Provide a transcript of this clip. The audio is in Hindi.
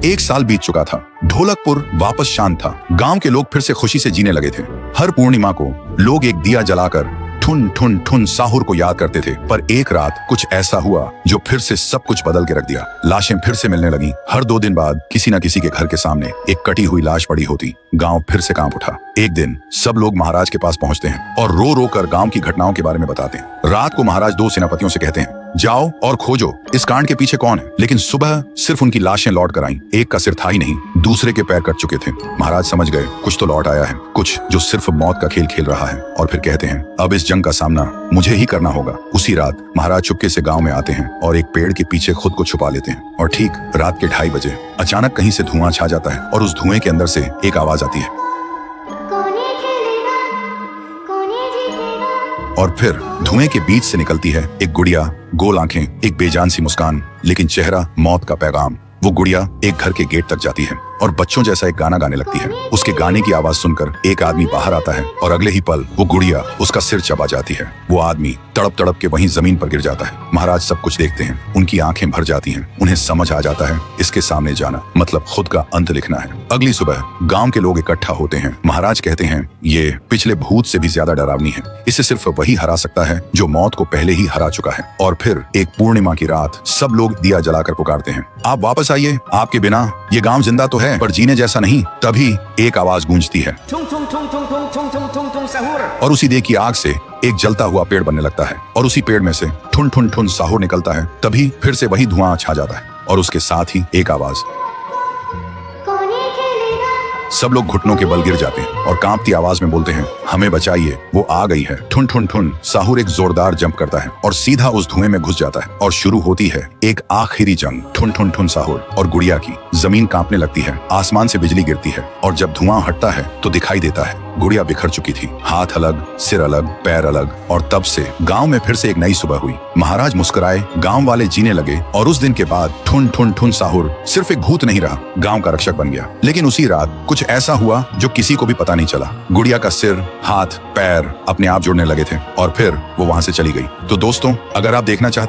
एक साल बीत चुका था। ढोलकपुर वापस शांत था। गांव के लोग फिर से खुशी से जीने लगे थे। हर पूर्णिमा को लोग एक दिया जलाकर ठुन ठुन ठुन साहुर को याद करते थे। पर एक रात कुछ ऐसा हुआ जो फिर से सब कुछ बदल के रख दिया। लाशें फिर से मिलने लगी। हर 2 दिन बाद किसी न किसी के घर के सामने एक कटी हुई लाश पड़ी होती। गांव फिर से कांप उठा। एक दिन सब लोग महाराज के पास पहुंचते हैं और रो रो कर गांव की घटनाओं के बारे में बताते हैं। रात को महाराज 2 सेनापतियों से कहते हैं, जाओ और खोजो इस कांड के पीछे कौन है। लेकिन सुबह सिर्फ उनकी लाशें लौट कर आईं। एक का सिर था ही नहीं, दूसरे के पैर कट चुके थे। महाराज समझ गए कुछ तो लौट आया है, कुछ जो सिर्फ मौत का खेल खेल रहा है। और फिर कहते हैं, अब इस जंग का सामना मुझे ही करना होगा। उसी रात महाराज चुपके से गांव में आते हैं और एक पेड़ के पीछे खुद को छुपा लेते हैं। और ठीक रात के 2:30 बजे अचानक कहीं से धुआं छा जाता है और उस धुएं के अंदर से एक आवाज आती है। और फिर धुएं के बीच से निकलती है एक गुड़िया, गोल आंखें, एक बेजान सी मुस्कान, लेकिन चेहरा मौत का पैगाम। वो गुड़िया एक घर के गेट तक जाती है और बच्चों जैसा एक गाना गाने लगती है। उसके गाने की आवाज सुनकर एक आदमी बाहर आता है और अगले ही पल वो गुड़िया उसका सिर चबा जाती है। वो आदमी तड़प तड़प के वहीं जमीन पर गिर जाता है। महाराज सब कुछ देखते हैं। उनकी आंखें भर जाती हैं। उन्हें समझ आ जाता है इसके सामने जाना मतलब खुद का अंत लिखना है। अगली सुबह गांव के लोग इकट्ठा होते हैं। महाराज कहते हैं, ये पिछले भूत से भी ज्यादा डरावनी है। इसे सिर्फ वही हरा सकता है जो मौत को पहले ही हरा चुका है। और फिर एक पूर्णिमा की रात सब लोग दिया जलाकर पुकारते हैं, आप वापस आइए, आपके बिना ये गांव जिंदा तो है पर जीने जैसा नहीं। तभी एक आवाज गूंजती है और उसी देह की आग से एक जलता हुआ पेड़ बनने लगता है और उसी पेड़ में से ठुन ठुन ठुन साहुर निकलता है। तभी फिर से वही धुआं छा जाता है और उसके साथ ही एक आवाज। सब लोग घुटनों के बल गिर जाते हैं और कांपती आवाज में बोलते हैं, हमें बचाइए, वो आ गई है। ठुन ठुन ठुन साहुर एक जोरदार जंप करता है और सीधा उस धुएं में घुस जाता है और शुरू होती है एक आखिरी जंग। ठुन ठुन ठुन साहुर और गुड़िया की। जमीन कांपने लगती है, आसमान से बिजली गिरती है और जब धुआं हटता है तो दिखाई देता है गुड़िया बिखर चुकी थी। हाथ अलग, सिर अलग, पैर अलग। और तब से गांव में फिर से एक नई सुबह हुई। महाराज मुस्कुराए, गांव वाले जीने लगे और उस दिन के बाद ठुन ठुन ठुन साहुर सिर्फ एक भूत नहीं रहा, गांव का रक्षक बन गया। लेकिन उसी रात कुछ ऐसा हुआ जो किसी को भी पता नहीं चला। गुड़िया का सिर, हाथ, पैर अपने आप जुड़ने लगे थे और फिर वो वहां से चली गई। तो दोस्तों, अगर आप देखना चाहते हैं